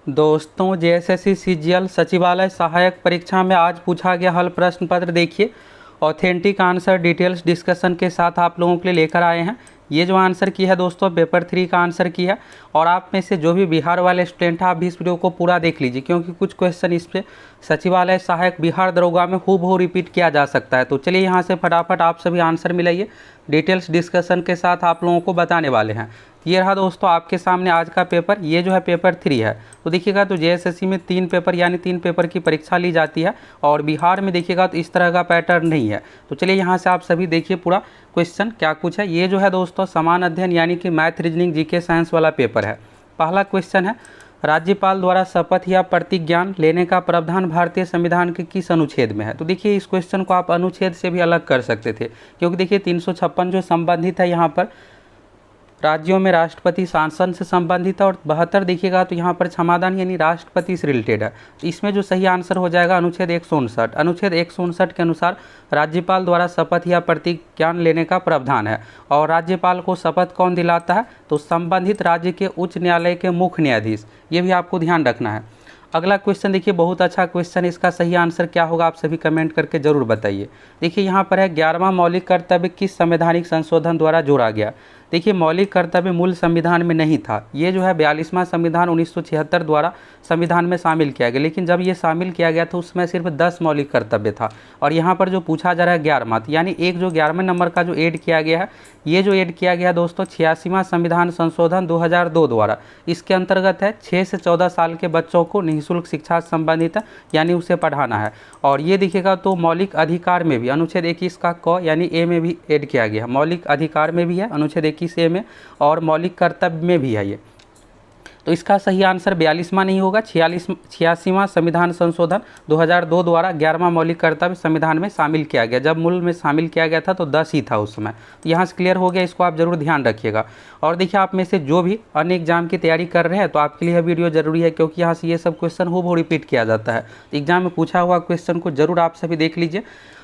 दोस्तों, JSSC CGL सचिवालय सहायक परीक्षा में आज पूछा गया हल प्रश्न पत्र देखिए, ऑथेंटिक आंसर डिटेल्स डिस्कशन के साथ आप लोगों के लिए लेकर आए हैं। ये जो आंसर की है दोस्तों पेपर 3 का आंसर की है, और आप में से जो भी बिहार वाले स्टूडेंट हैं आप भी इस वीडियो को पूरा देख लीजिए, क्योंकि कुछ क्वेश्चन इस पे सचिवालय सहायक बिहार दरोगा में हूबहू रिपीट किया जा सकता है। तो चलिए यहाँ से फटाफट आप सभी आंसर मिलाइए, डिटेल्स डिस्कशन के साथ आप लोगों को बताने वाले हैं। ये रहा दोस्तों आपके सामने आज का पेपर, ये जो है पेपर 3 है। तो देखिएगा तो जेएसएससी में 3 पेपर यानी 3 पेपर की परीक्षा ली जाती है, और बिहार में देखिएगा तो इस तरह का पैटर्न नहीं है। तो चलिए यहाँ से आप सभी देखिए पूरा क्वेश्चन क्या कुछ है। ये जो है दोस्तों समान अध्ययन यानी कि मैथ, रीजनिंग, जीके, साइंस वाला पेपर है। पहला क्वेश्चन है, राज्यपाल द्वारा शपथ या प्रतिज्ञान लेने का प्रावधान भारतीय संविधान के किस अनुच्छेद में है। तो देखिए इस क्वेश्चन को आप अनुच्छेद से भी अलग कर सकते थे, क्योंकि देखिए 356 जो संबंधित है यहाँ पर राज्यों में राष्ट्रपति शासन से संबंधित है, और 72 देखिएगा तो यहाँ पर क्षमादान यानी राष्ट्रपति से रिलेटेड है। इसमें जो सही आंसर हो जाएगा अनुच्छेद 159। अनुच्छेद 159 के अनुसार राज्यपाल द्वारा शपथ या प्रतिज्ञान लेने का प्रावधान है, और राज्यपाल को शपथ कौन दिलाता है, तो संबंधित राज्य के उच्च न्यायालय के मुख्य न्यायाधीश। ये भी आपको ध्यान रखना है। अगला क्वेश्चन देखिए, बहुत अच्छा क्वेश्चन, इसका सही आंसर क्या होगा आप सभी कमेंट करके जरूर बताइए। देखिए यहाँ पर है 11वां मौलिक कर्तव्य किस संवैधानिक संशोधन द्वारा जोड़ा गया। देखिए मौलिक कर्तव्य मूल संविधान में नहीं था, ये जो है 42वां संविधान 1976 द्वारा संविधान में शामिल किया गया, लेकिन जब ये शामिल किया गया तो उसमें सिर्फ 10 मौलिक कर्तव्य था, और यहाँ पर जो पूछा जा रहा है 11वां, यानी एक जो 11वें नंबर का जो ऐड किया गया है, ये जो ऐड किया गया दोस्तों 86वां संविधान संशोधन 2002 द्वारा। इसके अंतर्गत है 6 से 14 साल के बच्चों को निःशुल्क शिक्षा संबंधित है, यानी उसे पढ़ाना है। और ये दिखेगा तो मौलिक अधिकार में भी अनुच्छेद 21 का क यानी ए में भी ऐड किया गया है। मौलिक अधिकार में भी है अनुच्छेद 21 ए में, और मौलिक कर्तव्य में भी है ये। तो इसका सही आंसर 42वां नहीं होगा, 86वां संविधान संशोधन 2002 द्वारा 11वां मौलिक कर्तव्य संविधान में शामिल किया गया। जब मूल में शामिल किया गया था तो 10 ही था उस समय। तो यहाँ से क्लियर हो गया, इसको आप जरूर ध्यान रखिएगा। और देखिए आप में से जो भी अन्य एग्जाम की तैयारी कर रहे हैं तो आपके लिए यह वीडियो जरूरी है, क्योंकि यहाँ से ये सब क्वेश्चन हूबहू रिपीट किया जाता है। तो एग्जाम में पूछा हुआ क्वेश्चन को जरूर आप सभी देख लीजिए।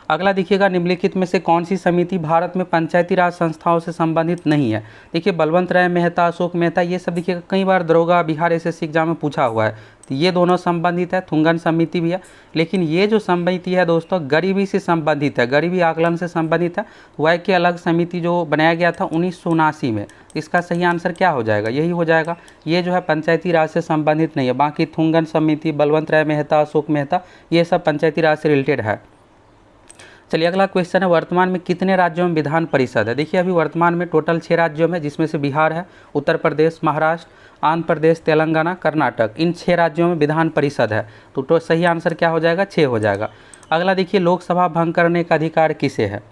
अगला देखिएगा, निम्नलिखित में से कौन सी समिति भारत में पंचायती राज संस्थाओं से संबंधित नहीं है। देखिए बलवंत राय मेहता, अशोक मेहता, ये सब देखिएगा कई बार दरोगा बिहार एसएससी एग्जाम में पूछा हुआ है। तो ये दोनों संबंधित है, थुंगन समिति भी है। लेकिन ये जो समिति है दोस्तों गरीबी से संबंधित है, गरीबी आकलन से संबंधित है। वह की अलग समिति जो बनाया गया था 1979 में। इसका सही आंसर क्या हो जाएगा, यही हो जाएगा। ये जो है पंचायती राज से संबंधित नहीं है। बाकी थुंगन समिति, बलवंत राय मेहता, अशोक मेहता, ये सब पंचायती राज से रिलेटेड है। चलिए अगला क्वेश्चन है, वर्तमान में कितने राज्यों में विधान परिषद है। देखिए अभी वर्तमान में टोटल 6 राज्यों में, जिसमें से बिहार है, उत्तर प्रदेश, महाराष्ट्र, आंध्र प्रदेश, तेलंगाना, कर्नाटक, इन 6 राज्यों में विधान परिषद है। तो सही आंसर क्या हो जाएगा, 6 हो जाएगा। अगला देखिए, लोकसभा भंग करने का अधिकार किसे है।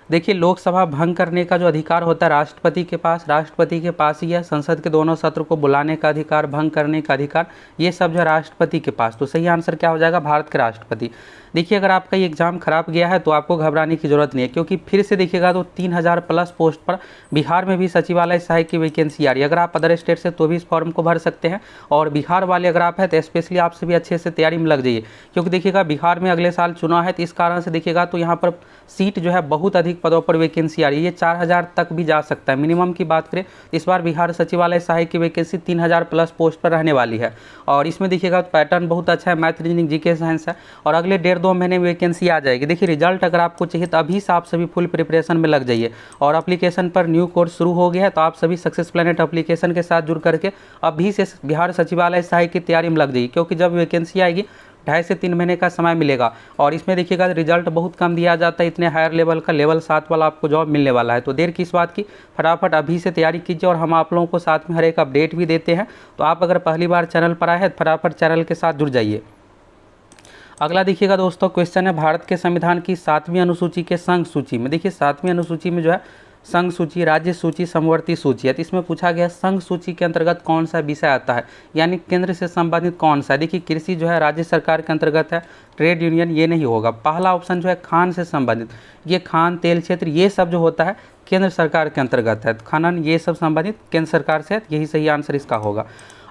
देखिए लोकसभा भंग करने का जो अधिकार होता है राष्ट्रपति के पास ही है। संसद के दोनों सत्र को बुलाने का अधिकार, भंग करने का अधिकार, ये सब जो राष्ट्रपति के पास। तो सही आंसर क्या हो जाएगा, भारत के राष्ट्रपति। देखिए अगर आपका ये एग्जाम खराब गया है तो आपको घबराने की जरूरत नहीं है, क्योंकि फिर से देखिएगा तो 3000 प्लस पोस्ट पर बिहार में भी सचिवालय सहायक की वैकेंसी आ रही है। अगर आप अदर स्टेट से तो भी इस फॉर्म को भर सकते हैं, और बिहार वाले अगर आप हैं तो स्पेशली आप सभी अच्छे से तैयारी में लग जाइए, क्योंकि देखिएगा बिहार में अगले साल चुनाव है। तो इस कारण से देखिएगा तो यहाँ पर सीट जो है बहुत अधिक पदों पर वैकेंसी आ रही है। ये 4000 तक भी जा सकता है। मिनिमम की बात करें इस बार बिहार सचिवालय सहायक की वैकेंसी 3000 प्लस पोस्ट पर रहने वाली है। और इसमें देखिएगा पैटर्न बहुत अच्छा है, मैथ, रीजनिंग, जीके, साइंस है, और अगले 1.5-2 महीने में वैकेंसी आ जाएगी। देखिए रिजल्ट अगर आपको चाहिए तो अभी से आप सभी फुल प्रिपरेशन में लग जाइए। और एप्लीकेशन पर न्यू कोर्स शुरू हो गया है, तो आप सभी सक्सेस प्लैनेट एप्लीकेशन के साथ जुड़ करके अभी से बिहार सचिवालय सहायक की तैयारी में लग जाइए, क्योंकि जब वैकेंसी आएगी 2.5 से 3 महीने का समय मिलेगा। और इसमें देखिएगा रिजल्ट बहुत कम दिया जाता है, इतने हायर लेवल का, लेवल 7 वाला आपको जॉब मिलने वाला है। तो देर किस बात की, फटाफट अभी से तैयारी कीजिए। और हम आप लोगों को साथ में हर एक अपडेट भी देते हैं। तो आप अगर पहली बार चैनल पर आए हैं तो फटाफट चैनल के साथ जुड़ जाइए। अगला देखिएगा दोस्तों, क्वेश्चन है, भारत के संविधान की 7वीं अनुसूची के संघ सूची में। देखिए 7वीं अनुसूची में जो है संघ सूची, राज्य सूची, समवर्ती सूची है। तो इसमें पूछा गया संघ सूची के अंतर्गत कौन सा विषय आता है, यानी केंद्र से संबंधित कौन सा है। देखिए कृषि जो है राज्य सरकार के अंतर्गत है, ट्रेड यूनियन ये नहीं होगा। पहला ऑप्शन जो है खान से संबंधित, ये खान, तेल क्षेत्र, ये सब जो होता है केंद्र सरकार के अंतर्गत है। खनन ये सब संबंधित केंद्र सरकार से, यही सही आंसर इसका होगा।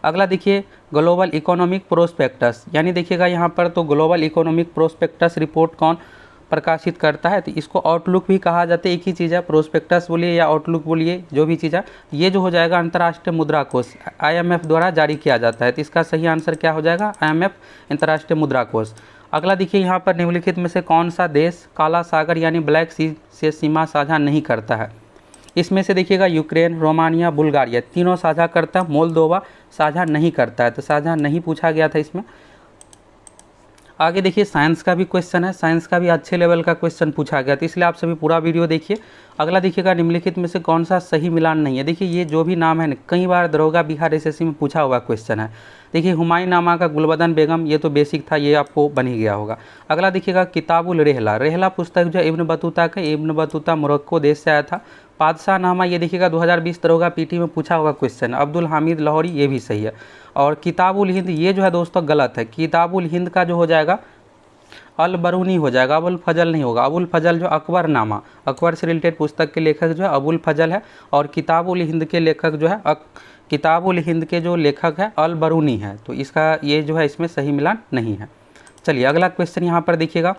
अगला देखिए, ग्लोबल इकोनॉमिक प्रोस्पेक्टस, यानी देखिएगा यहाँ पर तो ग्लोबल इकोनॉमिक प्रोस्पेक्टस रिपोर्ट कौन प्रकाशित करता है। तो इसको आउटलुक भी कहा जाता है, एक ही चीज़ है, प्रोस्पेक्टस बोलिए या आउटलुक बोलिए, जो भी चीज़ है। ये जो हो जाएगा अंतर्राष्ट्रीय मुद्रा कोष IMF द्वारा जारी किया जाता है। तो इसका सही आंसर क्या हो जाएगा, IMF अंतर्राष्ट्रीय मुद्रा कोष। अगला देखिए यहाँ पर निम्नलिखित में से कौन सा देश काला सागर यानी ब्लैक सी से सीमा साझा नहीं करता है। इसमें से देखिएगा यूक्रेन, रोमानिया, बुल्गारिया तीनों साझा करता है, मोल्दोवा साझा नहीं करता है। तो साझा नहीं पूछा गया था इसमें। आगे देखिए साइंस का भी क्वेश्चन है, साइंस का भी अच्छे लेवल का क्वेश्चन पूछा गया, तो इसलिए आप सभी पूरा वीडियो देखिए। अगला देखिएगा निम्नलिखित में से कौन सा सही मिलान नहीं है। देखिए ये जो भी नाम है ना, कई बार दरोगा बिहार SSC में पूछा हुआ क्वेश्चन है। देखिए हुमायूं नामा का गुलबदन बेगम, ये तो बेसिक था, ये आपको बन ही गया होगा। अगला देखिएगा किताबुल रेहला, रेहला पुस्तक जो इब्न बतूता का, इब्न बतूता मोरक्को देश से आया था। पादशाह नामा, ये देखिएगा 2020 दरोगा PT में पूछा हुआ क्वेश्चन, अब्दुल हामिद लाहौरी, ये भी सही है। और किताबुल हिंद ये जो है दोस्तों गलत है, किताबुल हिंद का जो हो जाएगा अल बरूनी हो जाएगा, अबुल फजल नहीं होगा। अबुल फजल जो अकबर नामा, अकबर से रिलेटेड पुस्तक के लेखक जो है अबुल फजल है, और किताबुल हिंद के लेखक जो है किताबुल हिंद के जो लेखक है अल बरूनी है। तो इसका ये जो है इसमें सही मिलान नहीं है। चलिए अगला क्वेश्चन यहाँ पर देखिएगा,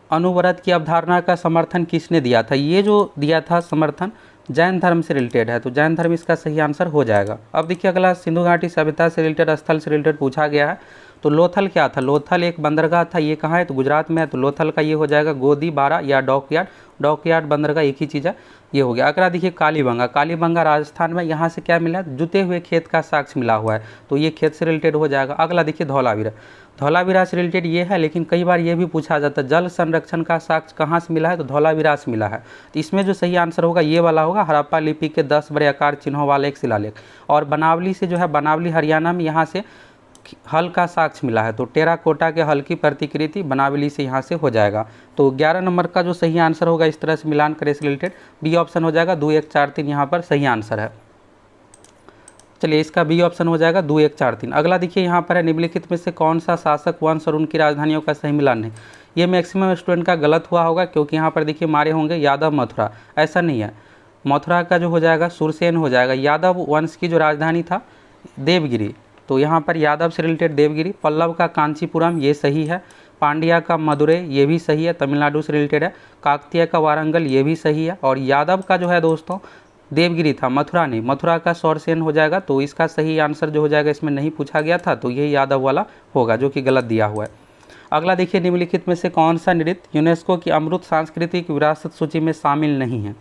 अनुव्रत की अवधारणा का समर्थन किसने दिया था। ये जो दिया था समर्थन जैन धर्म से रिलेटेड है, तो जैन धर्म इसका सही आंसर हो जाएगा। अब देखिए अगला सिंधु घाटी सभ्यता से रिलेटेड, स्थल से रिलेटेड पूछा गया है। तो लोथल क्या था, लोथल एक बंदरगाह था, ये कहाँ है, तो गुजरात में है। तो लोथल का ये हो जाएगा गोदी बारा या डॉकयार्ड, डॉकयार्ड बंदरगाह एक ही चीज़ है, ये हो गया। अगला देखिए कालीबंगा, कालीबंगा राजस्थान में, यहाँ से क्या मिला, जुते हुए खेत का साक्ष्य मिला हुआ है, तो ये खेत से रिलेटेड हो जाएगा। अगला देखिए धौलावीरा, धौलावीरा से रिलेटेड ये है, लेकिन कई बार ये भी पूछा जाता है जल संरक्षण का साक्ष्य कहाँ से मिला है, तो धौलावीरा से मिला है। तो इसमें जो सही आंसर होगा ये वाला होगा, हड़प्पा लिपि के 10 बड़े आकार चिन्हों वाले एक शिलालेख। और बनावली से जो है, बनावली हरियाणा में, यहाँ से हल का साक्ष्य मिला है, तो टेराकोटा के हल की प्रतिकृति बनावली से यहाँ से हो जाएगा। तो 11 नंबर का जो सही आंसर होगा, इस तरह से मिलान करे से रिलेटेड बी ऑप्शन हो जाएगा, 2 1 4 3 यहाँ पर सही आंसर है। चलिए इसका बी ऑप्शन हो जाएगा 2 1 4 3। अगला देखिए यहाँ पर है, निम्नलिखित में से कौन सा शासक वंश और उनकी राजधानियों का सही मिलान नहीं। ये मैक्सिमम स्टूडेंट का गलत हुआ होगा, क्योंकि यहाँ पर देखिए मारे होंगे यादव मथुरा, ऐसा नहीं है। मथुरा का जो हो जाएगा सुरसेन हो जाएगा। यादव वंश की जो राजधानी था देवगिरी, तो यहाँ पर यादव से रिलेटेड देवगिरी। पल्लव का कांचीपुरम, ये सही है। पांड्या का मदुरै, ये भी सही है, तमिलनाडु से रिलेटेड है। काकतीय का वारंगल, ये भी सही है। और यादव का जो है दोस्तों देवगिरी था, मथुरा नहीं, मथुरा का सौरसेन हो जाएगा। तो इसका सही आंसर जो हो जाएगा, इसमें नहीं पूछा गया था, तो ये यादव वाला होगा, जो कि गलत दिया हुआ है। अगला देखिए निम्नलिखित में से कौन सा नृत्य यूनेस्को की अमृत सांस्कृतिक विरासत सूची में शामिल नहीं है।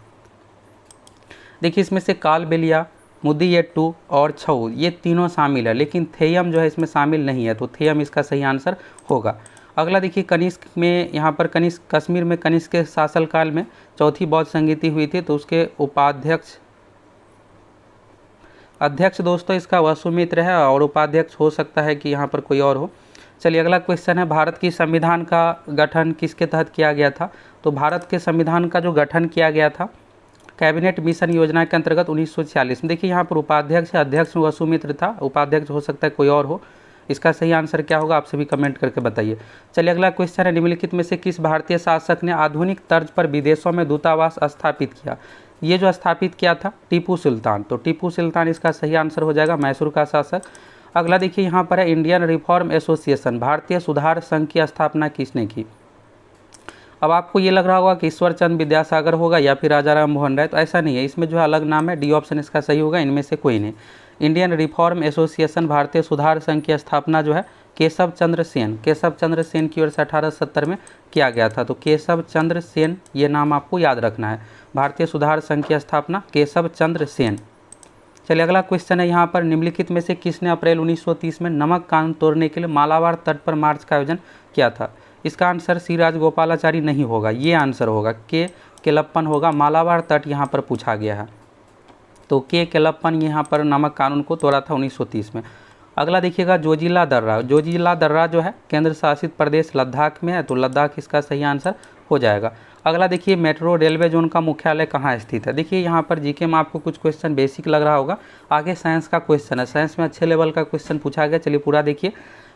देखिए इसमें से कालबेलिया, मुदियट्टू और छऊ, ये तीनों शामिल है, लेकिन थेयम जो है इसमें शामिल नहीं है, तो थेयम इसका सही आंसर होगा। अगला देखिए कनिष्क में, यहाँ पर कनिष्क, कश्मीर में कनिष्क के शासनकाल में चौथी बौद्ध संगीति हुई थी, तो उसके अध्यक्ष दोस्तों इसका वसुमित्र है, और उपाध्यक्ष हो सकता है कि यहाँ पर कोई और हो। चलिए अगला क्वेश्चन है, भारत की संविधान का गठन किसके तहत किया गया था। तो भारत के संविधान का जो गठन किया गया था कैबिनेट मिशन योजना के अंतर्गत 1946 में। देखिए यहाँ पर उपाध्यक्ष है, अध्यक्ष वसुमित्र था, उपाध्यक्ष हो सकता है कोई और हो। इसका सही आंसर क्या होगा, आप सभी कमेंट करके बताइए। चलिए अगला क्वेश्चन है, निम्नलिखित में से किस भारतीय शासक ने आधुनिक तर्ज पर विदेशों में दूतावास स्थापित किया। ये जो स्थापित किया था टीपू सुल्तान, तो टीपू सुल्तान इसका सही आंसर हो जाएगा, मैसूर का शासक। अगला देखिए यहाँ पर है, इंडियन रिफॉर्म एसोसिएशन, भारतीय सुधार संघ की स्थापना किसने की। अब आपको ये लग रहा होगा कि ईश्वर चंद्र विद्यासागर होगा या फिर राजा राम मोहन राय, तो ऐसा नहीं है, इसमें जो है अलग नाम है, डी ऑप्शन इसका सही होगा, इनमें से कोई नहीं। इंडियन रिफॉर्म एसोसिएशन, भारतीय सुधार संघ की स्थापना जो है केशव चंद्र सेन की ओर से 1870 में किया गया था। तो केशव चंद्र सेन, ये नाम आपको याद रखना है। भारतीय सुधार संघ की स्थापना केशव चंद्र सेन। चलिए अगला क्वेश्चन है यहाँ पर, निम्नलिखित में से किसने अप्रैल 1930 में नमक कानून तोड़ने के लिए मालाबार तट पर मार्च का आयोजन किया था। इसका आंसर सी राजगोपालाचारी नहीं होगा, ये आंसर होगा के केलप्पन होगा। मालाबार तट यहाँ पर पूछा गया है, तो के केलप्पन यहाँ पर नमक कानून को तोड़ा था 1930 में। अगला देखिएगा जोजिला दर्रा, जोजिला दर्रा जो है केंद्र शासित प्रदेश लद्दाख में है, तो लद्दाख इसका सही आंसर हो जाएगा। अगला देखिए मेट्रो रेलवे जोन का मुख्यालय कहाँ स्थित है। देखिए यहाँ पर जीके में आपको कुछ क्वेश्चन बेसिक लग रहा होगा, आगे साइंस का क्वेश्चन है, साइंस में अच्छे लेवल का क्वेश्चन पूछा गया। चलिए पूरा देखिए,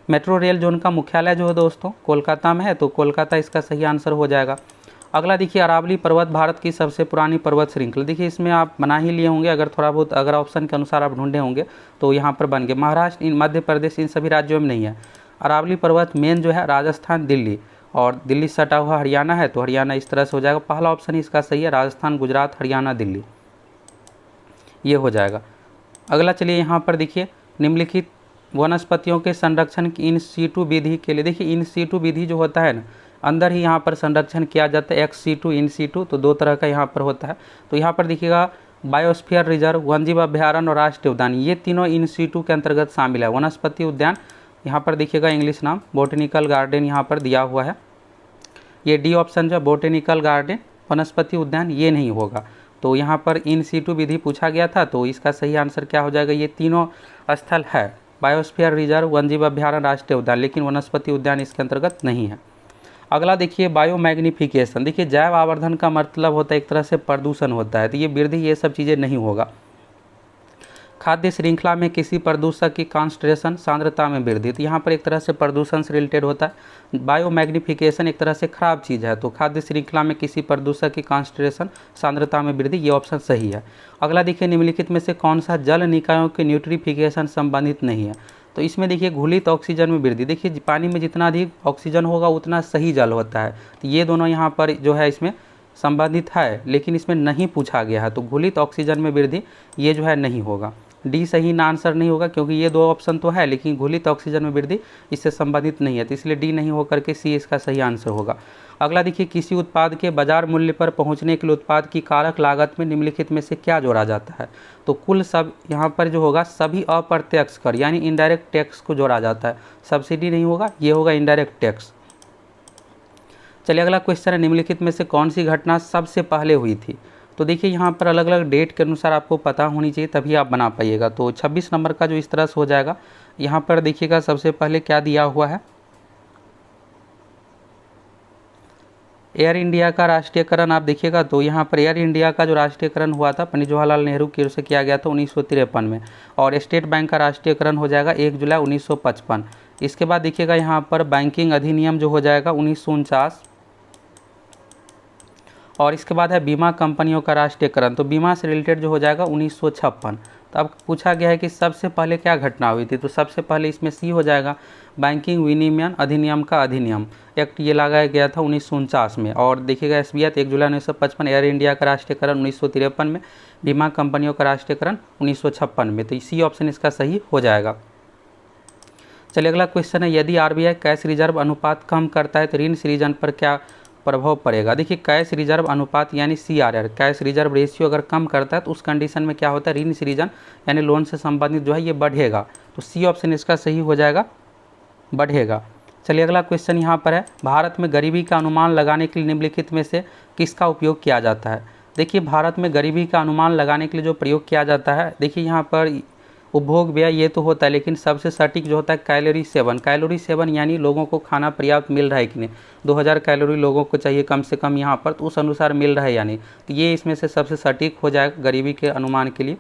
मेट्रो रेल जोन का मुख्यालय जो है दोस्तों कोलकाता में है, तो कोलकाता इसका सही आंसर हो जाएगा। अगला देखिए अरावली पर्वत भारत की सबसे पुरानी पर्वत श्रृंखला, देखिए इसमें आप बना ही लिए होंगे, अगर थोड़ा बहुत अगर ऑप्शन के अनुसार आप ढूंढे होंगे तो यहाँ पर बन गए। महाराष्ट्र, इन मध्य प्रदेश, इन सभी राज्यों में नहीं है। अरावली पर्वत मेन जो है राजस्थान, दिल्ली और दिल्ली सटा हुआ हरियाणा है तो हरियाणा इस तरह से हो जाएगा। पहला ऑप्शन ही इसका सही है, राजस्थान, गुजरात, हरियाणा, दिल्ली, ये हो जाएगा। अगला चलिए यहाँ पर देखिए, निम्नलिखित वनस्पतियों के संरक्षण की इन सीटू विधि के लिए, देखिए इन सीटू विधि जो होता है ना, अंदर ही यहाँ पर संरक्षण किया जाता है, एक्स सीटू, इन सीटू, तो दो तरह का यहाँ पर होता है। तो यहाँ पर देखिएगा बायोस्फीयर रिजर्व, वन्यजीव अभ्यारण्य और राष्ट्रीय उद्यान, ये तीनों इन सीटू के अंतर्गत शामिल है। वनस्पति उद्यान यहाँ पर देखिएगा इंग्लिश नाम बोटेनिकल गार्डन यहाँ पर दिया हुआ है, ये डी ऑप्शन जो बोटेनिकल गार्डन वनस्पति उद्यान ये नहीं होगा। तो यहाँ पर इन सीटू विधि पूछा गया था, तो इसका सही आंसर क्या हो जाएगा, ये तीनों स्थल है, बायोस्फीयर रिजर्व, वन्यजीव अभ्यारण्य, राष्ट्रीय उद्यान, लेकिन वनस्पति उद्यान इसके अंतर्गत नहीं है। अगला देखिए बायोमैग्निफिकेशन, देखिए जैव आवर्धन का मतलब होता है एक तरह से प्रदूषण होता है, तो ये वृद्धि ये सब चीज़ें नहीं होगा। खाद्य श्रृंखला में किसी प्रदूषक की कॉन्सेंट्रेशन, सांद्रता में वृद्धि, तो यहाँ पर एक तरह से प्रदूषण से रिलेटेड होता है। बायोमैग्निफिकेशन एक तरह से खराब चीज़ है, तो खाद्य श्रृंखला में किसी प्रदूषक की कॉन्सेंट्रेशन, सांद्रता में वृद्धि, ये ऑप्शन सही है। अगला देखिए निम्नलिखित में से कौन सा जल निकायों के न्यूट्रिफिकेशन संबंधित नहीं है, तो इसमें देखिए घुलित ऑक्सीजन में वृद्धि, देखिए पानी में जितना अधिक ऑक्सीजन होगा उतना सही जल होता है, तो ये दोनों यहाँ पर जो है इसमें संबंधित है, लेकिन इसमें नहीं पूछा गया है, तो घुलित ऑक्सीजन में वृद्धि ये जो है नहीं होगा। डी सही ना आंसर नहीं होगा, क्योंकि ये दो ऑप्शन तो है लेकिन घुलित ऑक्सीजन में वृद्धि इससे संबंधित नहीं है, तो इसलिए डी नहीं होकर के सी इसका सही आंसर होगा। अगला देखिए, किसी उत्पाद के बाजार मूल्य पर पहुंचने के लिए उत्पाद की कारक लागत में निम्नलिखित में से क्या जोड़ा जाता है, तो कुल सब यहाँ पर जो होगा सभी अप्रत्यक्ष कर यानी इनडायरेक्ट टैक्स को जोड़ा जाता है, सब्सिडी नहीं होगा, ये होगा इनडायरेक्ट टैक्स। चलिए अगला क्वेश्चन है, निम्नलिखित में से कौन सी घटना सबसे पहले हुई थी, तो देखिए यहाँ पर अलग अलग डेट के अनुसार आपको पता होनी चाहिए तभी आप बना पाइएगा। तो 26 नंबर का जो इस तरह से हो जाएगा, यहाँ पर देखिएगा सबसे पहले क्या दिया हुआ है, एयर इंडिया का राष्ट्रीयकरण आप देखिएगा, तो यहाँ पर एयर इंडिया का जो राष्ट्रीयकरण हुआ था पंडित जवाहरलाल नेहरू की ओर से किया गया था 1953 में, और स्टेट बैंक का राष्ट्रीयकरण हो जाएगा 1 जुलाई 1955। इसके बाद देखिएगा यहाँ पर बैंकिंग अधिनियम जो हो जाएगा 1949, और इसके बाद है बीमा कंपनियों का राष्ट्रीयकरण, तो बीमा से रिलेटेड जो हो जाएगा 1956। तो अब पूछा गया है कि सबसे पहले क्या घटना हुई थी, तो सबसे पहले इसमें सी हो जाएगा बैंकिंग विनियमन अधिनियम का अधिनियम एक्ट, ये लगाया गया था 1949 में। और देखिएगा एसबीआई 1 जुलाई 1955, एयर इंडिया का राष्ट्रीयकरण 1953 में, बीमा कंपनियों का राष्ट्रीयकरण 1956 में, तो सी ऑप्शन इसका सही हो जाएगा। चलिए अगला क्वेश्चन है, यदि आरबीआई कैश रिजर्व अनुपात कम करता है तो ऋण सृजन पर क्या प्रभाव पड़ेगा। देखिए कैश रिजर्व अनुपात यानी CRR, कैश रिजर्व रेशियो अगर कम करता है तो उस कंडीशन में क्या होता है, ऋण सृजन यानी लोन से संबंधित जो है ये बढ़ेगा, तो सी ऑप्शन इसका सही हो जाएगा, बढ़ेगा। चलिए अगला क्वेश्चन यहाँ पर है, भारत में गरीबी का अनुमान लगाने के लिए निम्नलिखित में से किसका उपयोग किया जाता है। देखिए भारत में गरीबी का अनुमान लगाने के लिए जो प्रयोग किया जाता है, देखिए यहाँ पर उपभोग व्यय ये तो होता है, लेकिन सबसे सटीक जो होता है कैलोरी सेवन, कैलोरी सेवन यानी लोगों को खाना पर्याप्त मिल रहा है कि नहीं, 2000 कैलोरी लोगों को चाहिए कम से कम यहाँ पर, तो उस अनुसार मिल रहा है यानी, तो ये इसमें से सबसे सटीक हो जाएगा गरीबी के अनुमान के लिए।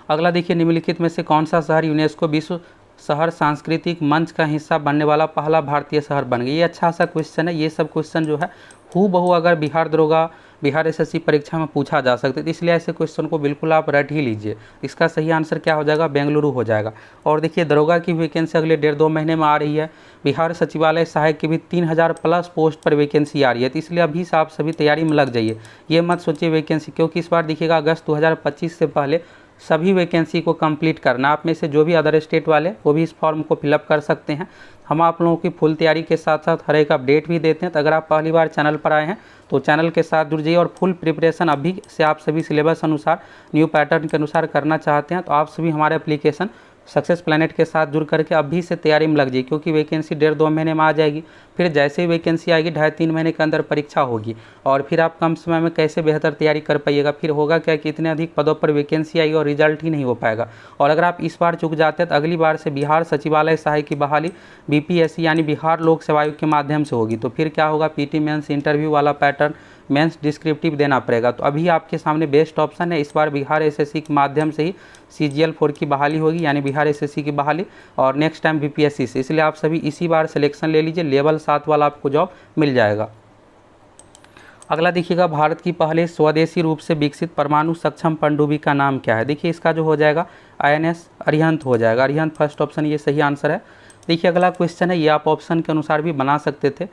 अगला देखिए, निम्नलिखित में से कौन सा शहर यूनेस्को विश्व शहर सांस्कृतिक मंच का हिस्सा बनने वाला पहला भारतीय शहर बन गया। ये अच्छा सा क्वेश्चन है, ये सब क्वेश्चन जो है हूबहू अगर बिहार दरोगा, बिहार SSC परीक्षा में पूछा जा सकता है, तो इसलिए ऐसे क्वेश्चन को बिल्कुल आप रट ही लीजिए। इसका सही आंसर क्या हो जाएगा, बेंगलुरु हो जाएगा। और देखिए दरोगा की वैकेंसी अगले 1.5-2 महीने में आ रही है। बिहार सचिवालय सहायक की भी 3000 प्लस पोस्ट पर वैकेंसी आ रही है, तो इसलिए अभी से आप सभी तैयारी में लग जाइए, ये मत सोचिए वैकेंसी, क्योंकि इस बार देखिएगा अगस्त 2025 से पहले सभी वैकेंसी को कंप्लीट करना। आप में से जो भी अदर स्टेट वाले वो भी इस फॉर्म को फिलअप कर सकते हैं। हम आप लोगों की फुल तैयारी के साथ साथ हर एक अपडेट भी देते हैं, तो अगर आप पहली बार चैनल पर आए हैं तो चैनल के साथ जुड़ जाइए, और फुल प्रिपरेशन अभी से आप सभी सिलेबस अनुसार न्यू पैटर्न के अनुसार करना चाहते हैं, तो आप सभी हमारे एप्लीकेशन सक्सेस प्लैनेट के साथ जुड़ करके अभी से तैयारी में लग जाइए, क्योंकि वैकेंसी 1.5-2 महीने में आ जाएगी। फिर जैसे ही वैकेंसी आएगी 2.5-3 महीने के अंदर परीक्षा होगी, और फिर आप कम समय में कैसे बेहतर तैयारी कर पाइएगा। फिर होगा क्या कि इतने अधिक पदों पर वैकेंसी आएगी और रिजल्ट ही नहीं हो पाएगा। और अगर आप इस बार चूक जाते हैं तो अगली बार से बिहार सचिवालय सहायक की बहाली BPSC यानी बिहार लोक सेवा आयोग के माध्यम से होगी, तो फिर क्या होगा, PT मेंस इंटरव्यू वाला पैटर्न, मेंस डिस्क्रिप्टिव देना पड़ेगा। तो अभी आपके सामने बेस्ट ऑप्शन है, इस बार बिहार SSC के माध्यम से ही CGL 4 की बहाली होगी, यानी बिहार SSC की बहाली, और नेक्स्ट टाइम BPSC से, इसलिए आप सभी इसी बार सिलेक्शन ले लीजिए, लेवल 7 वाला आपको जॉब मिल जाएगा। अगला देखिएगा, भारत की पहले स्वदेशी रूप से विकसित परमाणु सक्षम पनडुब्बी का नाम क्या है। देखिए इसका जो हो जाएगा INS अरिहंत हो जाएगा, अरिहंत फर्स्ट ऑप्शन ये सही आंसर है। देखिए अगला क्वेश्चन है, ये आप ऑप्शन के अनुसार भी बना सकते थे।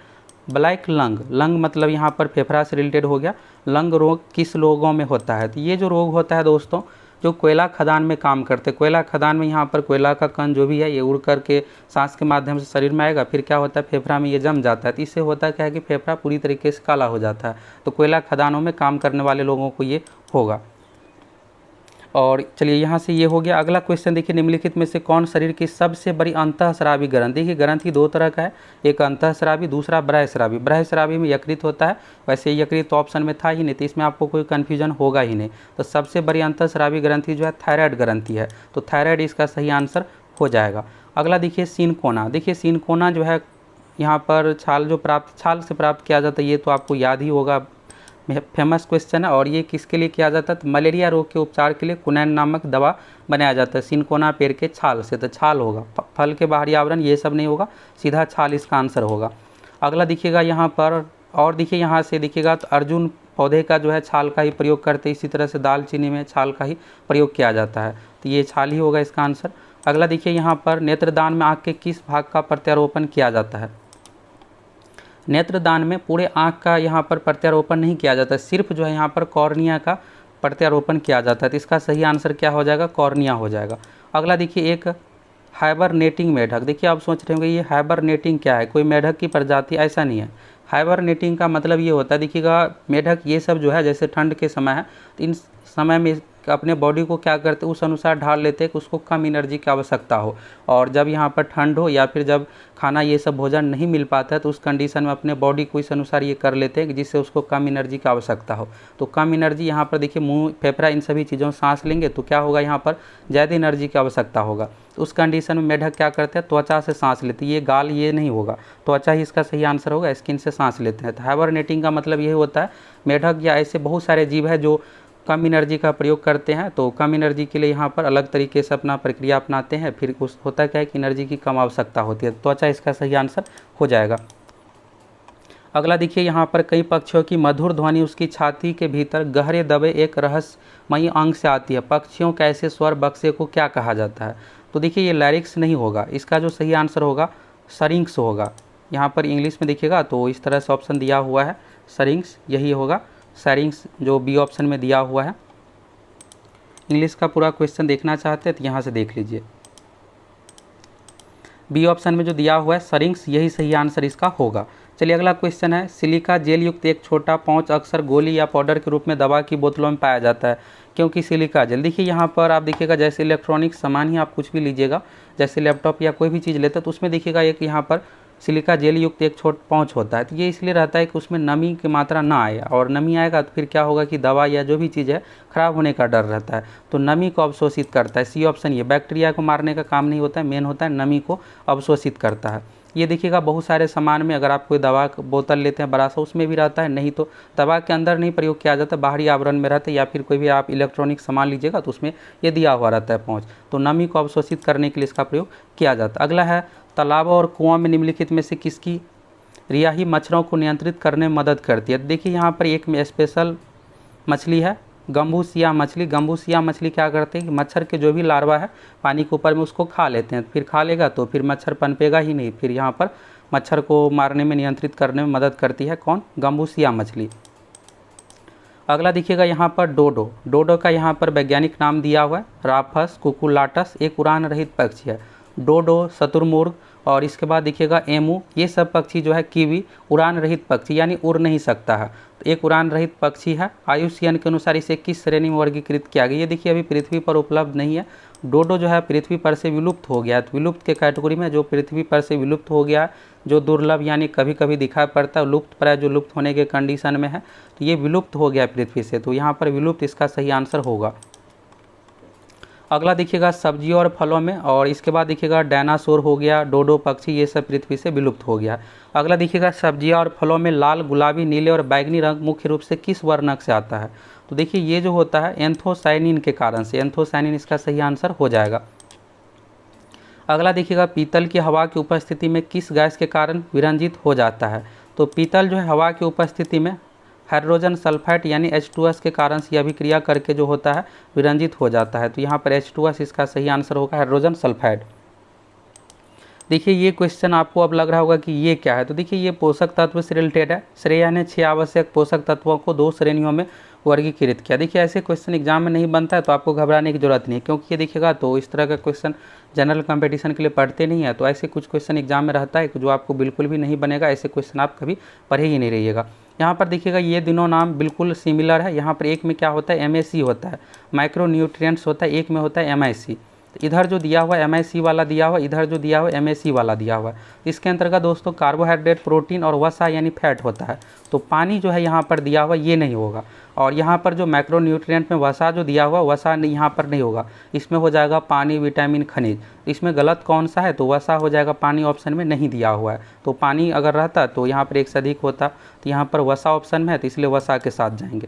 ब्लैक लंग, लंग मतलब यहाँ पर फेफड़ा से रिलेटेड हो गया। लंग रोग किस लोगों में होता है? तो ये जो रोग होता है दोस्तों, जो कोयला खदान में काम करते हैं, कोयला खदान में यहाँ पर कोयला का कण जो भी है ये उड़ करके सांस के माध्यम से शरीर में आएगा, फिर क्या होता है फेफड़ा में ये जम जाता है। तो इससे होता क्या है कि फेफड़ा पूरी तरीके से काला हो जाता है। तो कोयला खदानों में काम करने वाले लोगों को ये होगा। और चलिए यहाँ से ये हो गया। अगला क्वेश्चन देखिए, निम्नलिखित में से कौन शरीर की सबसे बड़ी अंतःस्रावी ग्रंथि? देखिए ग्रंथि दो तरह का है, एक अंतःस्रावी, दूसरा बृहस्रावी। बृहस्रावी में यकृत होता है, वैसे यकृत तो ऑप्शन में था ही नहीं, तो इसमें आपको कोई कन्फ्यूजन होगा ही नहीं। तो सबसे बड़ी अंतःस्रावी ग्रंथि जो है थायराइड ग्रंथि है, तो थायराइड इसका सही आंसर हो जाएगा। अगला देखिए सिनकोना। देखिए सिनकोना जो है यहाँ पर छाल से प्राप्त किया जाता है, ये तो आपको याद ही होगा, फेमस क्वेश्चन है। और ये किसके लिए किया जाता है? तो मलेरिया रोग के उपचार के लिए कुनैन नामक दवा बनाया जाता है सिनकोना पेड़ के छाल से। तो छाल होगा, फल के बाहरी आवरण ये सब नहीं होगा, सीधा छाल इसका आंसर होगा। अगला देखिएगा यहाँ पर, और देखिए यहाँ से देखिएगा तो अर्जुन पौधे का जो है छाल का ही प्रयोग करते हैं, इसी तरह से दालचीनी में छाल का ही प्रयोग किया जाता है, तो ये छाल ही होगा इसका आंसर। अगला देखिए यहाँ पर, नेत्रदान में आँख के किस भाग का प्रत्यारोपण किया जाता है? नेत्रदान में पूरे आँख का यहाँ पर प्रत्यारोपण नहीं किया जाता, सिर्फ जो है यहाँ पर कॉर्निया का प्रत्यारोपण किया जाता है। तो इसका सही आंसर क्या हो जाएगा? कॉर्निया हो जाएगा। अगला देखिए, एक हाइबरनेटिंग मेढक। देखिए आप सोच रहे होंगे ये हाइबरनेटिंग क्या है, कोई मेढक की प्रजाति? ऐसा नहीं है। हाइबरनेटिंग का मतलब ये होता है, देखिएगा मेढक ये सब जो है जैसे ठंड के समय है, तो इन समय में अपने बॉडी को क्या करते हैं उस अनुसार ढाल लेते हैं कि उसको कम एनर्जी की आवश्यकता हो। और जब यहाँ पर ठंड हो या फिर जब खाना ये सब भोजन नहीं मिल पाता है, तो उस कंडीशन में अपने बॉडी को इस अनुसार ये कर लेते हैं कि जिससे उसको कम एनर्जी की आवश्यकता हो। तो कम एनर्जी यहाँ पर देखिए, मुंह, फेफड़ा, इन सभी चीज़ों से सांस लेंगे तो क्या होगा, यहाँ पर ज़्यादा एनर्जी की आवश्यकता होगा। तो उस कंडीशन में मेढक क्या करते हैं, त्वचा से सांस लेते हैं। ये गाल ये नहीं होगा, त्वचा ही इसका सही आंसर होगा, स्किन से सांस लेते हैं। तो हाइबरनेटिंग का मतलब यही होता है, मेढक या ऐसे बहुत सारे जीव है जो कम एनर्जी का प्रयोग करते हैं। तो कम एनर्जी के लिए यहाँ पर अलग तरीके से अपना प्रक्रिया अपनाते हैं, फिर उस होता क्या है कि एनर्जी की कम आवश्यकता होती है। त्वचा इसका सही आंसर हो जाएगा। अगला देखिए, यहाँ पर कई पक्षियों की मधुर ध्वनि उसकी छाती के भीतर गहरे दबे एक रहस्यमयी अंग से आती है। पक्षियों के ऐसे स्वर बक्से को क्या कहा जाता है? तो देखिए ये लैरिक्स नहीं होगा, इसका जो सही आंसर होगा सरिंक्स होगा। यहाँ पर इंग्लिश में देखिएगा तो इस तरह से ऑप्शन दिया हुआ है, सरिंक्स यही होगा, सरिंक्स जो बी ऑप्शन में दिया हुआ है। इंग्लिश का पूरा क्वेश्चन देखना चाहते हैं तो यहाँ से देख लीजिए, बी ऑप्शन में जो दिया हुआ है सरिंक्स, यही सही आंसर इसका होगा। चलिए अगला क्वेश्चन है, सिलिका जेल युक्त एक छोटा पाउच अक्सर गोली या पाउडर के रूप में दवा की बोतलों में पाया जाता है, क्योंकि सिलिका जेल। देखिए यहाँ पर आप देखिएगा जैसे इलेक्ट्रॉनिक सामान ही आप कुछ भी लीजिएगा, जैसे लैपटॉप या कोई भी चीज़ लेते हैं तो उसमें देखिएगा एक यहाँ पर सिलिका जेल युक्त एक छोटा पाउच होता है। तो ये इसलिए रहता है कि उसमें नमी की मात्रा ना आए, और नमी आएगा तो फिर क्या होगा कि दवा या जो भी चीज़ है खराब होने का डर रहता है, तो नमी को अवशोषित करता है। सी ऑप्शन, ये बैक्टीरिया को मारने का काम नहीं होता है, मेन होता है नमी को अवशोषित करता है। ये देखिएगा बहुत सारे सामान में अगर आप कोई दवा का बोतल लेते हैं बड़ा सा, उसमें भी रहता है, नहीं तो दवा के अंदर नहीं प्रयोग किया जाता, बाहरी आवरण में रहता है। या फिर कोई भी आप इलेक्ट्रॉनिक सामान लीजिएगा तो उसमें ये दिया हुआ रहता है पाउच, तो नमी को अवशोषित करने के लिए इसका प्रयोग किया जाता है। अगला है, तालाबों और कुआं में निम्नलिखित में से किसकी रियाही मच्छरों को नियंत्रित करने में मदद करती है? देखिए यहाँ पर एक में स्पेशल मछली है, गम्बूसिया मछली। गम्बूसिया मछली क्या करते हैं कि मच्छर के जो भी लार्वा है पानी के ऊपर में उसको खा लेते हैं, फिर खा लेगा तो फिर मच्छर पनपेगा ही नहीं, फिर यहाँ पर मच्छर को मारने में, नियंत्रित करने में मदद करती है। कौन? गम्बूसिया मछली। अगला देखिएगा यहाँ पर डोडो। डोडो का यहाँ पर वैज्ञानिक नाम दिया हुआ है राफस कुकुलाटस, एक उड़ान रहित पक्षी है। डोडो, शतुरमुर्ग और इसके बाद देखिएगा एमू, ये सब पक्षी जो है, कीवी, उड़ान रहित पक्षी यानी उड़ नहीं सकता है, तो एक उड़ान रहित पक्षी है। आयुष्मान के अनुसार इसे किस श्रेणी में वर्गीकृत किया गया? ये देखिए अभी पृथ्वी पर उपलब्ध नहीं है। डोडो जो है पृथ्वी पर से विलुप्त हो गया है, तो विलुप्त के कैटेगरी में जो पृथ्वी पर से विलुप्त हो गया है, जो दुर्लभ यानी कभी कभी दिखाई पड़ता है, लुप्त प्राय जो लुप्त होने के कंडीशन में है, तो ये विलुप्त हो गया पृथ्वी से, तो यहाँ पर विलुप्त इसका सही आंसर होगा। अगला देखिएगा सब्जियों और फलों में, और इसके बाद देखिएगा डायनासोर हो गया, डोडो पक्षी, ये सब पृथ्वी से विलुप्त हो गया। अगला देखिएगा सब्जियां और फलों में लाल, गुलाबी, नीले और बैगनी रंग मुख्य रूप से किस वर्णक से आता है? तो देखिए ये जो होता है एंथोसाइनिन के कारण से, एंथोसाइनिन इसका सही आंसर हो जाएगा। अगला देखिएगा पीतल की हवा की उपस्थिति में किस गैस के कारण विरंजित हो जाता है? तो पीतल जो है हवा की उपस्थिति में हाइड्रोजन सल्फाइड यानी H2S के कारण से अभिक्रिया करके जो होता है विरंजित हो जाता है, तो यहाँ पर H2S इसका सही आंसर होगा, हाइड्रोजन सल्फाइड। देखिए ये क्वेश्चन आपको अब लग रहा होगा कि ये क्या है, तो देखिए ये पोषक तत्व से रिलेटेड है। श्रेया ने 6 आवश्यक पोषक तत्वों को 2 श्रेणियों में वर्गीकृत किया। देखिए ऐसे क्वेश्चन एग्जाम में नहीं बनता है, तो आपको घबराने की जरूरत नहीं है, क्योंकि ये देखिएगा तो इस तरह का क्वेश्चन जनरल कंपटीशन के लिए पढ़ते नहीं है। तो ऐसे कुछ क्वेश्चन एग्जाम में रहता है जो आपको बिल्कुल भी नहीं बनेगा, ऐसे क्वेश्चन आप कभी पढ़े ही नहीं रहिएगा। यहाँ पर देखिएगा ये दोनों नाम बिल्कुल सिमिलर है। यहाँ पर एक में क्या होता है, MAC होता है, माइक्रो न्यूट्रिएंट्स होता है, एक में होता है MIC। इधर जो दिया हुआ है MIC वाला दिया हुआ, इधर जो दिया हुआ है MAC वाला दिया हुआ है। इसके अंतर्गत दोस्तों कार्बोहाइड्रेट, प्रोटीन और वसा यानी फैट होता है। तो पानी जो है यहाँ पर दिया हुआ ये नहीं होगा। और यहाँ पर जो मैक्रो न्यूट्रिएंट में वसा जो दिया हुआ वसा यहाँ पर नहीं होगा, इसमें हो जाएगा पानी, विटामिन, खनिज। इसमें गलत कौन सा है, तो वसा हो जाएगा, पानी ऑप्शन में नहीं दिया हुआ है। तो पानी अगर रहता तो यहाँ पर एक से अधिक होता, तो यहाँ पर वसा ऑप्शन में है, तो इसलिए वसा के साथ जाएंगे।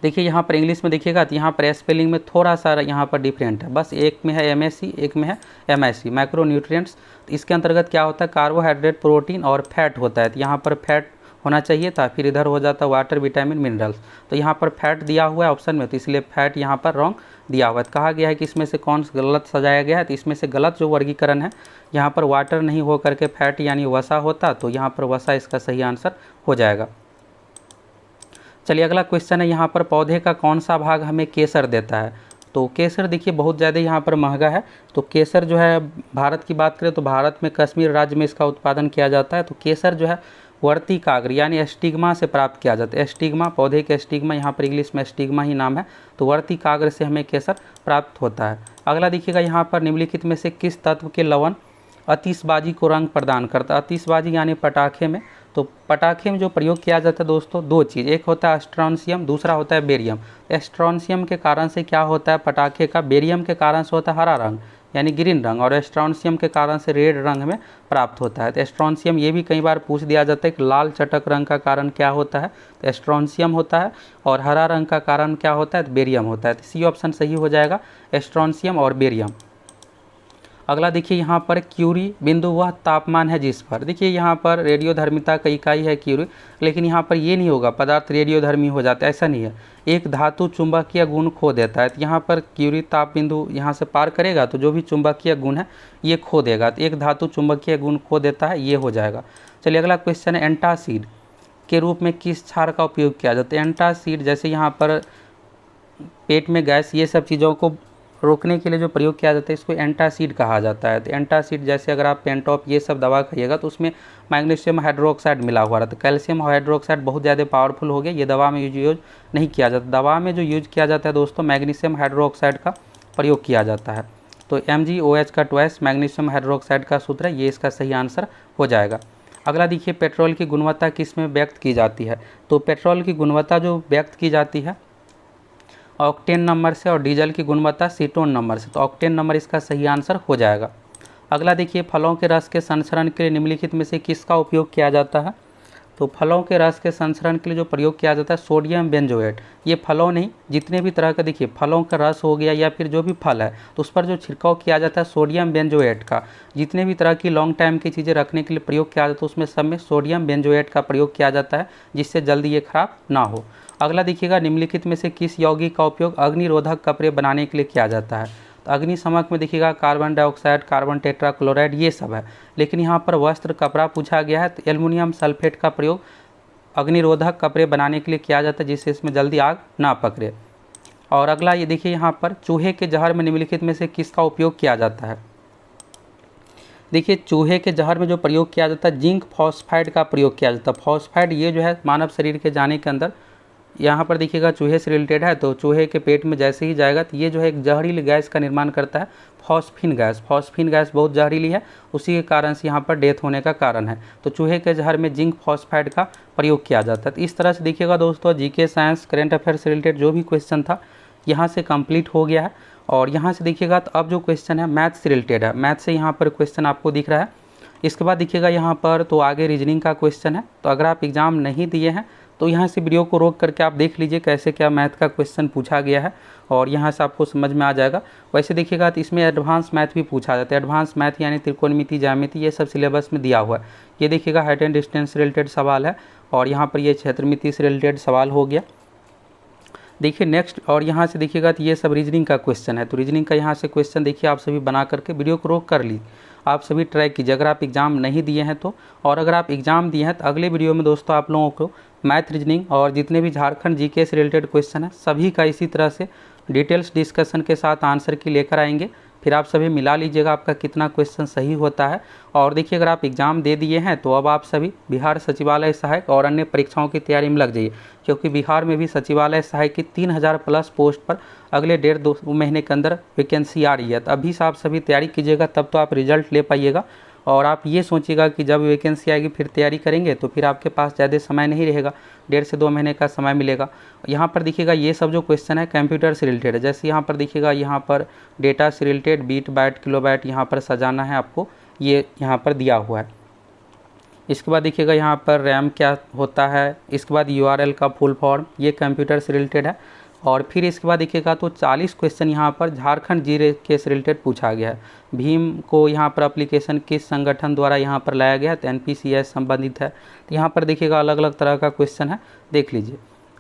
देखिए यहाँ पर इंग्लिश में देखिएगा तो यहाँ पर स्पेलिंग में थोड़ा सा यहाँ पर डिफरेंट है, बस एक में है MAC, एक में है MIC, मैक्रो न्यूट्रिएंट्स। इसके अंतर्गत क्या होता है, कार्बोहाइड्रेट, प्रोटीन और फैट होता है। तो यहाँ पर फैट होना चाहिए था, फिर इधर हो जाता है वाटर, विटामिन, मिनरल्स। तो यहाँ पर फैट दिया हुआ है ऑप्शन में, तो इसलिए फैट यहाँ पर रॉन्ग दिया हुआ है। तो कहा गया है कि इसमें से कौन सा गलत सजाया गया है, तो इसमें से गलत जो वर्गीकरण है, यहाँ पर वाटर नहीं हो करके फैट यानी वसा होता, तो यहाँ पर वसा इसका सही आंसर हो जाएगा। चलिए अगला क्वेश्चन है, यहाँ पर पौधे का कौन सा भाग हमें केसर देता है। तो केसर देखिए बहुत ज़्यादा यहाँ पर महंगा है। तो केसर जो है, भारत की बात करें तो भारत में कश्मीर राज्य में इसका उत्पादन किया जाता है। तो केसर जो है वर्तिकाग्र यानी एस्टिग्मा से प्राप्त किया जाता है। एस्टिग्मा, पौधे के एस्टिग्मा, यहाँ पर इंग्लिश में एस्टिग्मा ही नाम है। तो वर्तिकाग्र से हमें केसर प्राप्त होता है। अगला देखिएगा यहाँ पर निम्नलिखित में से किस तत्व के लवण आतिशबाजी को रंग प्रदान करता है। आतिशबाजी यानी पटाखे में, तो पटाखे में जो प्रयोग किया जाता है दोस्तों, 2 चीज़, एक होता है स्ट्रॉन्शियम, दूसरा होता है बेरियम। स्ट्रॉन्शियम के कारण से क्या होता है पटाखे का, बेरियम के कारण से होता है हरा रंग यानी ग्रीन रंग, और स्ट्रॉन्शियम के कारण से रेड रंग में प्राप्त होता है। तो स्ट्रॉन्शियम ये भी कई बार पूछ दिया जाता है कि लाल चटक रंग का कारण क्या होता है, तो स्ट्रॉन्शियम होता है, और हरा रंग का कारण क्या होता है, तो बेरियम होता है। तो सी ऑप्शन सही हो जाएगा, स्ट्रॉन्शियम और बेरियम। अगला देखिए यहाँ पर क्यूरी बिंदु वह तापमान है जिस पर, देखिए यहाँ पर रेडियोधर्मिता का इकाई है क्यूरी, लेकिन यहाँ पर ये नहीं होगा पदार्थ रेडियोधर्मी हो जाता है, ऐसा नहीं है। एक धातु चुंबकीय गुण खो देता है, तो यहाँ पर क्यूरी ताप बिंदु यहाँ से पार करेगा तो जो भी चुंबकीय गुण है ये खो देगा। तो एक धातु चुंबकीय गुण खो देता है, ये हो जाएगा। चलिए अगला क्वेश्चन है, एंटासिड के रूप में किस क्षार का उपयोग किया जाता है। एंटासिड जैसे यहाँ पर पेट में गैस, ये सब चीज़ों को रोकने के लिए जो प्रयोग किया जाता है इसको एंटासिड कहा जाता है। तो एंटासिड जैसे अगर आप पेंटॉप ये सब दवा खाइएगा तो उसमें मैग्नीशियम हाइड्रोक्साइड मिला हुआ रहता है। कैल्शियम हाइड्रोक्साइड बहुत ज़्यादा पावरफुल हो गया, ये दवा में यूज नहीं किया जाता। दवा में जो यूज किया जाता है दोस्तों मैग्नीशियम हाइड्रोक्साइड का प्रयोग किया जाता है। तो MgOH का ट्वाइस मैग्नीशियम हाइड्रोक्साइड का सूत्र है, ये इसका सही आंसर हो जाएगा। अगला देखिए, पेट्रोल की गुणवत्ता किस में व्यक्त की जाती है। तो पेट्रोल की गुणवत्ता जो व्यक्त की जाती है ऑक्टेन नंबर से, और डीजल की गुणवत्ता सीटोन नंबर से। तो ऑक्टेन नंबर इसका सही आंसर हो जाएगा। अगला देखिए, फलों के रस के संस्करण के लिए निम्नलिखित में से किसका उपयोग किया जाता है। तो फलों के रस के संस्करण के लिए जो प्रयोग किया जाता है सोडियम बेंजोएट। ये फलों नहीं, जितने भी तरह का देखिए फलों का रस हो गया या फिर जो भी फल है तो उस पर जो छिड़काव किया जाता है सोडियम बेंजोएट का। जितने भी तरह की लॉन्ग टाइम की चीज़ें रखने के लिए प्रयोग किया जाता है उसमें सब में सोडियम बेंजोएट का प्रयोग किया जाता है, जिससे जल्दी ये खराब ना हो। अगला देखिएगा, निम्नलिखित में से किस यौगिक का उपयोग अग्निरोधक कपड़े बनाने के लिए किया जाता है। तो अग्निशमक में देखिएगा कार्बन डाइऑक्साइड, कार्बन टेट्राक्लोराइड ये सब है, लेकिन यहाँ पर वस्त्र कपड़ा पूछा गया है तो एल्युमिनियम सल्फेट का प्रयोग अग्निरोधक कपड़े बनाने के लिए किया जाता है, जिससे इसमें जल्दी आग ना पकड़े। और अगला ये देखिए, यहाँ पर चूहे के जहर में निम्नलिखित में से किसका उपयोग किया जाता है। देखिए चूहे के जहर में जो प्रयोग किया जाता है जिंक फॉस्फाइड का प्रयोग किया जाता है। फॉस्फाइड ये जो है मानव शरीर के जाने के अंदर, यहाँ पर देखिएगा चूहे से रिलेटेड है, तो चूहे के पेट में जैसे ही जाएगा तो ये जो है एक जहरीली गैस का निर्माण करता है, फॉस्फिन गैस। फॉस्फिन गैस बहुत जहरीली है, उसी के कारण से यहाँ पर डेथ होने का कारण है। तो चूहे के जहर में जिंक फॉस्फाइड का प्रयोग किया जाता है। तो इस तरह से देखिएगा दोस्तों, जीके, साइंस, करेंट अफेयर से रिलेटेड जो भी क्वेश्चन था यहाँ से कंप्लीट हो गया है। और यहाँ से देखिएगा तो अब जो क्वेश्चन है मैथ से रिलेटेड है, मैथ से यहाँ पर क्वेश्चन आपको दिख रहा है। इसके बाद देखिएगा यहाँ पर तो आगे रीजनिंग का क्वेश्चन है। तो अगर आप एग्ज़ाम नहीं दिए हैं तो यहाँ से वीडियो को रोक करके आप देख लीजिए कैसे क्या मैथ का क्वेश्चन पूछा गया है, और यहाँ से आपको समझ में आ जाएगा। वैसे देखिएगा तो इसमें एडवांस मैथ भी पूछा जाता है। एडवांस मैथ यानी त्रिकोणमिति, ज्यामिति, ये सब सिलेबस में दिया हुआ है। ये देखिएगा हाइट एंड डिस्टेंस से रिलेटेड सवाल है, और यहाँ पर ये क्षेत्रमिति से रिलेटेड सवाल हो गया। देखिए नेक्स्ट, और यहाँ से देखिएगा तो ये सब रीजनिंग का क्वेश्चन है। तो रीजनिंग का यहाँ से क्वेश्चन देखिए आप सभी बना करके वीडियो को रोक कर ली, आप सभी ट्राई कीजिए अगर आप एग्ज़ाम नहीं दिए हैं तो। और अगर आप एग्ज़ाम दिए हैं तो अगले वीडियो में दोस्तों आप लोगों को मैथ, रीजनिंग और जितने भी झारखंड जीके से रिलेटेड क्वेश्चन हैं सभी का इसी तरह से डिटेल्स डिस्कशन के साथ आंसर की लेकर आएंगे। फिर आप सभी मिला लीजिएगा आपका कितना क्वेश्चन सही होता है। और देखिए अगर आप एग्ज़ाम दे दिए हैं तो अब आप सभी बिहार सचिवालय सहायक और अन्य परीक्षाओं की तैयारी में लग जाइए, क्योंकि बिहार में भी सचिवालय सहायक की 3000 प्लस पोस्ट पर अगले 1.5-2 महीने के अंदर वैकेंसी आ रही है। तो अभी से आप सभी तैयारी कीजिएगा, तब तो आप रिजल्ट ले पाइएगा। और आप ये सोचिएगा कि जब वैकेंसी आएगी फिर तैयारी करेंगे तो फिर आपके पास ज़्यादा समय नहीं रहेगा, 1.5 से 2 महीने का समय मिलेगा। यहाँ पर देखिएगा ये सब जो क्वेश्चन है कंप्यूटर से रिलेटेड है। जैसे यहाँ पर देखिएगा यहाँ पर डेटा से related bit byte kilobyte यहाँ पर सजाना है आपको, ये यहाँ पर दिया हुआ है। इसके बाद देखिएगा यहाँ पर रैम क्या होता है, इसके बाद URL का फुल फॉर्म, ये कंप्यूटर से रिलेटेड है। और फिर इसके बाद देखिएगा तो 40 क्वेश्चन यहाँ पर झारखंड जीके से रिलेटेड पूछा गया है। भीम को यहाँ पर एप्लीकेशन किस संगठन द्वारा यहाँ पर लाया गया है, तो NPCI संबंधित है। तो यहाँ पर देखिएगा अलग अलग तरह का क्वेश्चन है, देख लीजिए।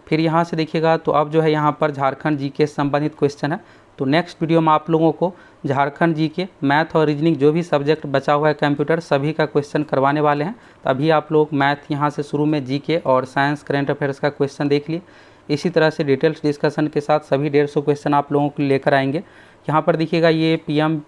फिर यहाँ से देखिएगा तो अब जो है यहाँ पर झारखंड जीके से संबंधित क्वेश्चन है। तो नेक्स्ट वीडियो में आप लोगों को झारखंड जीके, मैथ और रीजनिंग जो भी सब्जेक्ट बचा हुआ है कंप्यूटर सभी का क्वेश्चन करवाने वाले हैं। तो अभी आप लोग मैथ यहाँ से शुरू में जीके और साइंस करंट अफेयर्स का क्वेश्चन देख लिए। इसी तरह से डिटेल्स डिस्कशन के साथ सभी 150 क्वेश्चन आप लोगों को लेकर आएंगे। यहाँ पर देखिएगा ये PM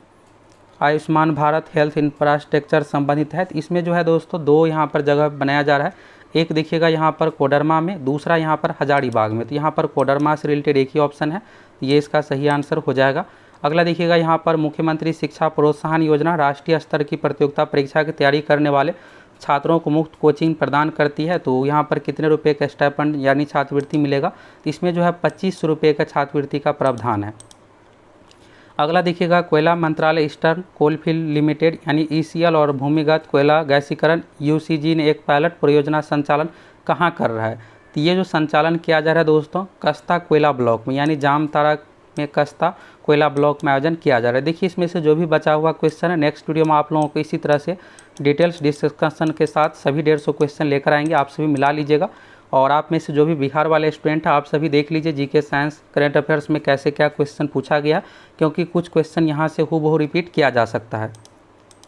Ayushman Bharat health infrastructure संबंधित है। तो इसमें जो है दोस्तों 2 यहाँ पर जगह बनाया जा रहा है, एक देखिएगा यहाँ पर कोडरमा में, दूसरा यहाँ पर हजारीबाग में। तो यहाँ पर कोडरमा से रिलेटेड एक ही ऑप्शन है, ये इसका सही आंसर हो जाएगा। अगला देखिएगा यहाँ पर मुख्यमंत्री शिक्षा प्रोत्साहन योजना राष्ट्रीय स्तर की प्रतियोगिता परीक्षा की तैयारी करने वाले छात्रों को मुफ्त कोचिंग प्रदान करती है। तो यहाँ पर कितने रुपए का स्टाइपेंड यानी छात्रवृत्ति मिलेगा, तो इसमें जो है 2500 रुपये का छात्रवृत्ति का प्रावधान है। अगला देखिएगा कोयला मंत्रालय ईस्टर्न कोलफील्ड लिमिटेड यानी ECL और भूमिगत कोयला गैसीकरण UCG ने एक पायलट परियोजना संचालन कहाँ कर रहा है। तो ये जो संचालन किया जा रहा है दोस्तों कस्ता कोयला ब्लॉक में, यानी जामताड़ा में कस्ता कोयला ब्लॉक में आयोजन किया जा रहा है। देखिए इसमें से जो भी बचा हुआ क्वेश्चन है नेक्स्ट वीडियो में आप लोगों को इसी तरह से डिटेल्स डिस्कशन के साथ सभी 150 क्वेश्चन लेकर आएंगे, आप सभी मिला लीजिएगा। और आप में से जो भी बिहार वाले स्टूडेंट हैं आप सभी देख लीजिए जीके, साइंस, करंट अफेयर्स में कैसे क्या क्वेश्चन पूछा गया, क्योंकि कुछ क्वेश्चन यहाँ से हूबहू रिपीट किया जा सकता है।